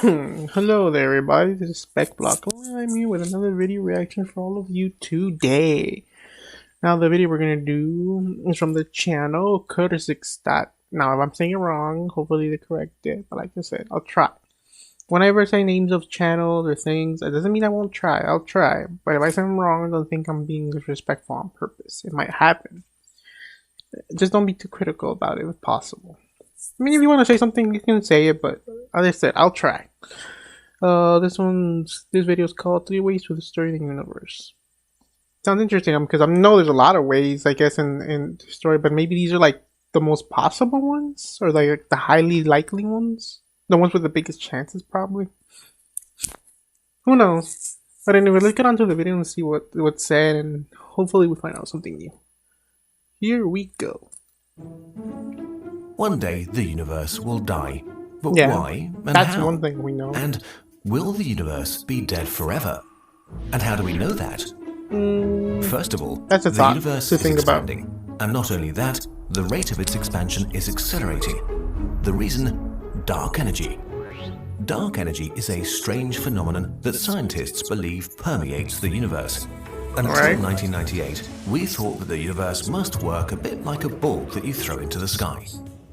Hello there, everybody. This is Speckblocklime. I'm here with another video reaction for all of you today. Now, the video we're gonna do is from the channel Curtis. Now, if I'm saying it wrong, hopefully they correct it. But like I said, I'll try. Whenever I say names of channels or things, it doesn't mean I won't try. I'll try. But if I say them wrong, don't think I'm being disrespectful on purpose. It might happen. Just don't be too critical about it if possible. I mean, if you want to say something, you can say it, but as I said, I'll try. This video is called 3 Ways to Destroy the Universe. Sounds interesting because I know there's a lot of ways, I guess, in destroy, but maybe these are like the most possible ones, or like the highly likely ones, the ones with the biggest chances, probably. Who knows? But anyway, let's get on to the video and see what's said, and hopefully we find out something new. Here we go. One day the universe will die. But Yeah, why and that's how? one thing we know. And will the universe be dead forever? And how do we know that? First of all, That's a the thought universe to is think about. expanding. And not only that, the rate of its expansion is accelerating. The reason? Dark energy. Dark energy is a strange phenomenon that scientists believe permeates the universe. And until Right. 1998, we thought that the universe must work a bit like a ball that you throw into the sky.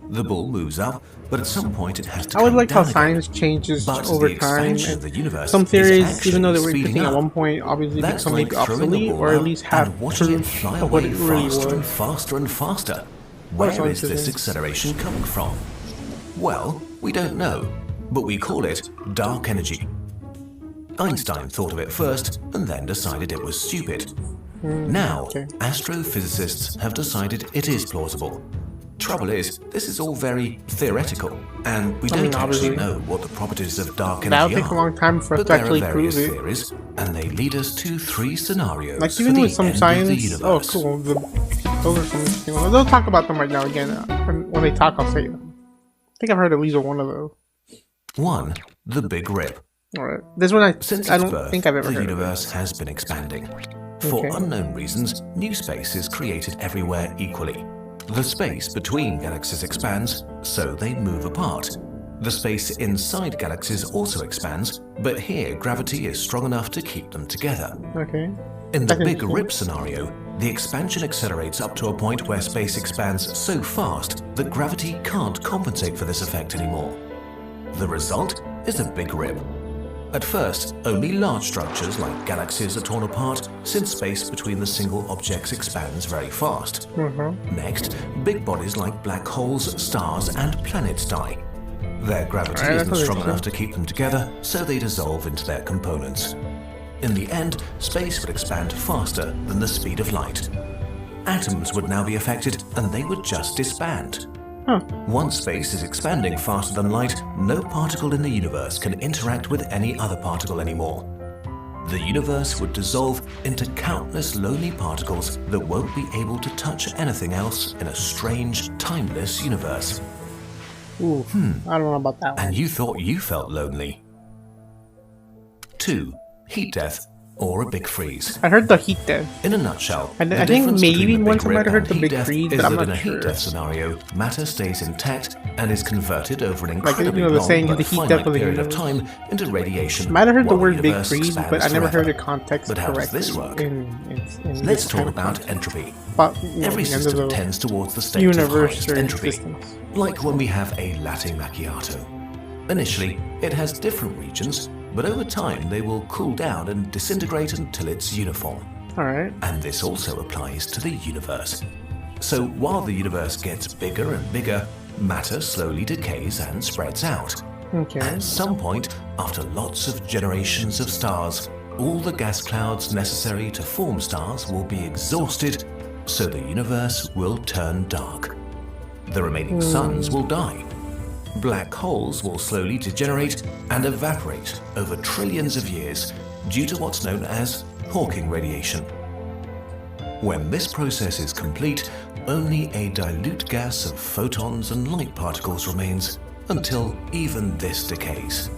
The ball moves up, but at some point it has to I would come like how down science again. changes But over the time. expansion of And the universe some is theories, even though they were actually interesting at speeding one up. point, obviously That's become like maybe throwing a obsolete, ball or at up least have and watching it proof fly of what away it really faster and was. faster and faster. That's Where is this interesting. acceleration coming from? Well, we don't know, but we call it dark energy. Einstein thought of it first and then decided it was stupid. Now, okay. astrophysicists have decided it is plausible. Trouble is, this is all very theoretical, and we don't actually obviously. know what the properties of dark That'll energy take a are. long time for us But to there are actually prove various it. theories, and they lead us to 3 scenarios Like for even the with some end of the science. Oh, universe. cool. Those are some interesting ones. They'll talk about them right now again. When they talk, I'll say them. I think I've heard at least one of those. 1. The Big Rip. All right. This one Since I its don't birth, think I've ever the heard of. universe has been expanding. For Okay. unknown reasons, new space is created everywhere equally. The space between galaxies expands, so they move apart. The space inside galaxies also expands, but here gravity is strong enough to keep them together. Okay. In the That's Big interesting. Rip scenario, the expansion accelerates up to a point where space expands so fast that gravity can't compensate for this effect anymore. The result is a Big Rip. At first, only large structures like galaxies are torn apart since space between the single objects expands very fast. Next, big bodies like black holes, stars, and planets die. Their gravity Alright, isn't that's strong interesting. enough to keep them together, so they dissolve into their components. In the end, space would expand faster than the speed of light. Atoms would now be affected, and they would just disband. Once space is expanding faster than light, no particle in the universe can interact with any other particle anymore. The universe would dissolve into countless lonely particles that won't be able to touch anything else in a strange, timeless universe. Ooh. I don't know about that one. And you thought you felt lonely. 2. Heat death, or a big freeze. I heard the heat death. In a nutshell, And the I think difference maybe between the once Big I might have Rip heard and the heat big death freeze, is but I'm that in not a heat sure. death scenario, matter stays intact and is converted over an Like, incredibly you know, the long saying, but the heat finite death of the period of universe. time into radiation. Might have heard the while word big universe freeze, but expands I never heard forever. the context But how does correctly. this work? In Let's this talk kind of about context. entropy. But, Every the end system of the tends towards the state universe of highest or entropy, existence. like when we have a latte macchiato. Initially, it has different regions, but over time they will cool down and disintegrate until it's uniform. Alright. And this also applies to the universe. So while the universe gets bigger and bigger, matter slowly decays and spreads out. Okay. At some point, after lots of generations of stars, all the gas clouds necessary to form stars will be exhausted, so the universe will turn dark. The remaining suns will die. Black holes will slowly degenerate and evaporate over trillions of years due to what's known as Hawking radiation. When this process is complete, only a dilute gas of photons and light particles remains until even this decays.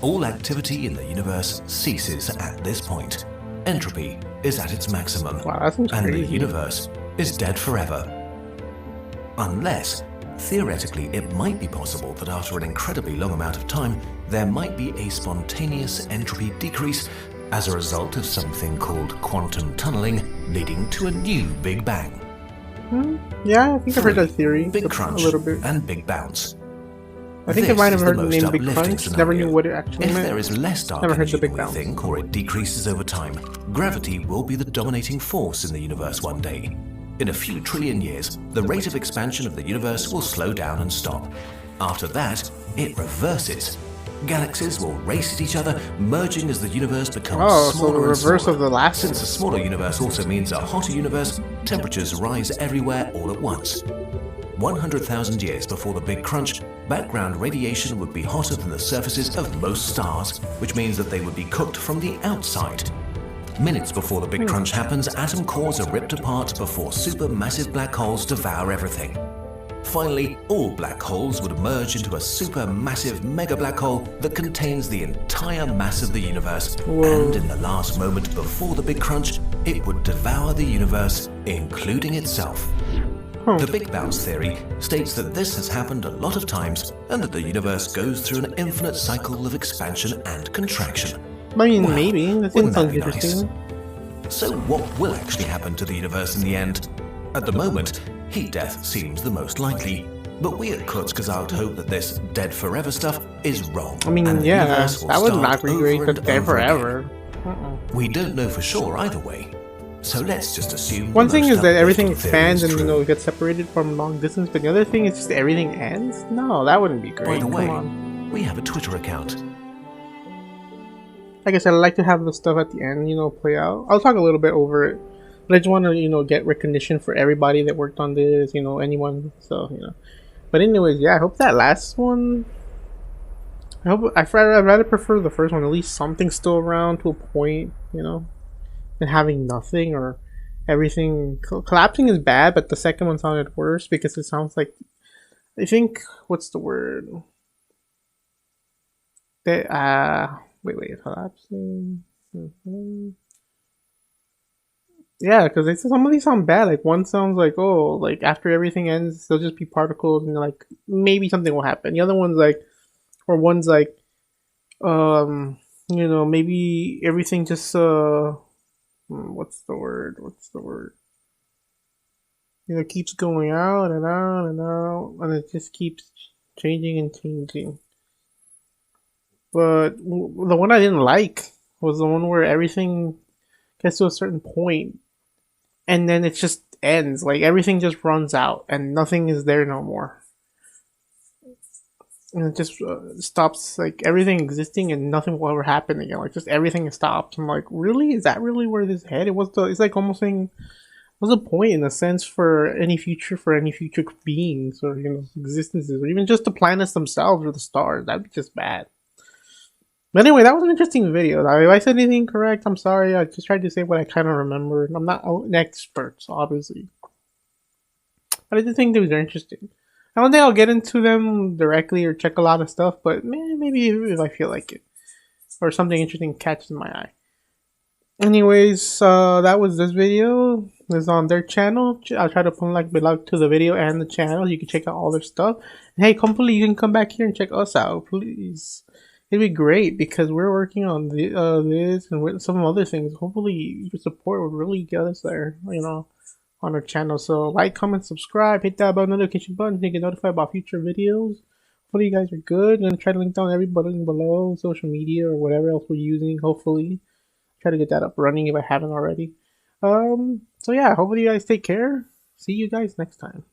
All activity in the universe ceases at this point. Entropy is at its maximum, Wow, that seems and the crazy. universe is dead forever. Unless Theoretically, it might be possible that after an incredibly long amount of time, there might be a spontaneous entropy decrease as a result of something called quantum tunneling, leading to a new Big Bang. Yeah, I think I've heard that theory Big a Crunch little bit. and Big Bounce. I think I might have heard the name Big Crunch. Never knew what it actually If meant. there is less dark Never heard energy the Big than we Bounce. think, or it decreases over time, gravity will be the dominating force in the universe one day. In a few trillion years, the rate of expansion of the universe will slow down and stop. After that, it reverses. Galaxies will race at each other, merging as the universe becomes smaller so the and reverse smaller. of the last Since a smaller universe also means a hotter universe, temperatures rise everywhere all at once. 100,000 years before the Big Crunch, background radiation would be hotter than the surfaces of most stars, which means that they would be cooked from the outside. Minutes before the Big Crunch happens, atom cores are ripped apart before supermassive black holes devour everything. Finally, all black holes would merge into a supermassive mega black hole that contains the entire mass of the universe. Whoa. And in the last moment before the Big Crunch, it would devour the universe, including itself. The Big Bounce theory states that this has happened a lot of times and that the universe goes through an infinite cycle of expansion and contraction. I mean, Wow, maybe. That wouldn't sounds that be nice? interesting. So what will actually happen to the universe in the end? At the moment, heat death seems the most likely. But we at Kurzgesagt hope that this dead forever stuff is wrong. I mean, and the yeah, universe will that would start not be over great, and but dead over again. forever. We don't know for sure either way. So let's just assume One the thing most is that everything uplifting theory expands is and, true. gets separated from long distance, but the other thing is just everything ends? No, that wouldn't be By great. the Come way, on. we have a Twitter account. Like I said, I like to have the stuff at the end, play out. I'll talk a little bit over it. But I just want to, get recognition for everybody that worked on this, anyone. So, But anyways, yeah, I hope that last one... I'd rather prefer the first one. At least something's still around to a point, than having nothing or everything. Collapsing is bad, but the second one sounded worse because it sounds like... I think... What's the word? Wait, collapsing... Yeah, because some of these sound bad. Like, one sounds like, oh, like, after everything ends, there'll just be particles and, like, maybe something will happen. The other one's like... Or one's like... maybe everything just, what's the word? Keeps going out and out and out, and it just keeps changing and changing. But the one I didn't like was the one where everything gets to a certain point, and then it just ends. Like, everything just runs out, and nothing is there no more. And it just stops, like, everything existing, and nothing will ever happen again. Like, just everything stops. I'm like, really? Is that really where this headed? It's like almost saying, what's the point, in a sense, for any future beings or, existences, or even just the planets themselves or the stars? That'd be just bad. But anyway, that was an interesting video. Now, if I said anything incorrect, I'm sorry. I just tried to say what I kind of remember. I'm not an expert, so obviously. But I just think they were interesting. I don't think I'll get into them directly or check a lot of stuff, but maybe if I feel like it. Or something interesting catches my eye. Anyways, that was this video. It's on their channel. I'll try to put like below to the video and the channel. You can check out all their stuff. And hey, hopefully you can come back here and check us out, please. It'd be great because we're working on this and some other things. Hopefully your support would really get us there, on our channel. So like, comment, subscribe, hit that bell notification button to get notified about future videos. Hopefully you guys are good. I'm gonna try to link down every button below, social media or whatever else we're using. Hopefully, try to get that up running if I haven't already. So yeah, hopefully you guys take care. See you guys next time.